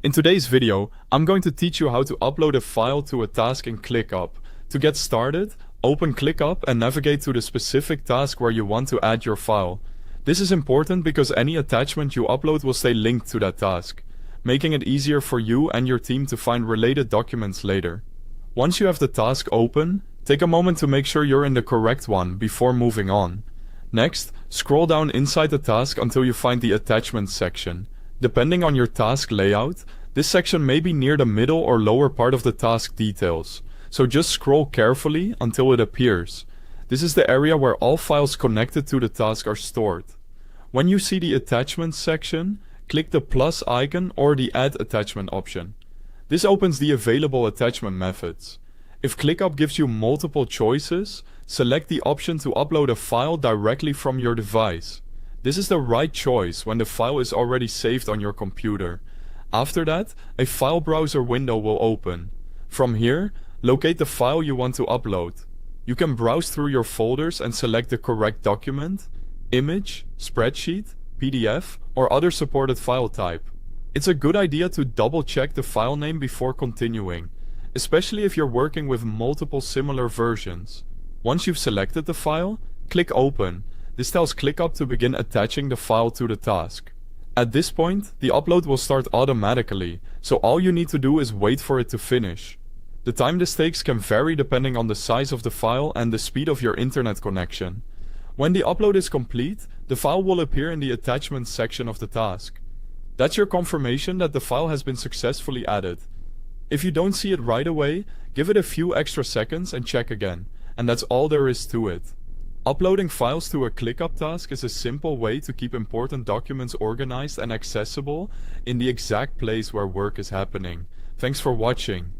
In today's video, I'm going to teach you how to upload a file to a task in ClickUp. To get started, open ClickUp and navigate to the specific task where you want to add your file. This is important because any attachment you upload will stay linked to that task, making it easier for you and your team to find related documents later. Once you have the task open, take a moment to make sure you're in the correct one before moving on. Next, scroll down inside the task until you find the Attachments section. Depending on your task layout, this section may be near the middle or lower part of the task details, so just scroll carefully until it appears. This is the area where all files connected to the task are stored. When you see the Attachments section, click the plus icon or the Add Attachment option. This opens the available attachment methods. If ClickUp gives you multiple choices, select the option to upload a file directly from your device. This is the right choice when the file is already saved on your computer. After that, a file browser window will open. From here, locate the file you want to upload. You can browse through your folders and select the correct document, image, spreadsheet, PDF, or other supported file type. It's a good idea to double-check the file name before continuing, especially if you're working with multiple similar versions. Once you've selected the file, click Open. This tells ClickUp to begin attaching the file to the task. At this point, the upload will start automatically, so all you need to do is wait for it to finish. The time this takes can vary depending on the size of the file and the speed of your internet connection. When the upload is complete, the file will appear in the Attachments section of the task. That's your confirmation that the file has been successfully added. If you don't see it right away, give it a few extra seconds and check again, and that's all there is to it. Uploading files to a ClickUp task is a simple way to keep important documents organized and accessible in the exact place where work is happening. Thanks for watching.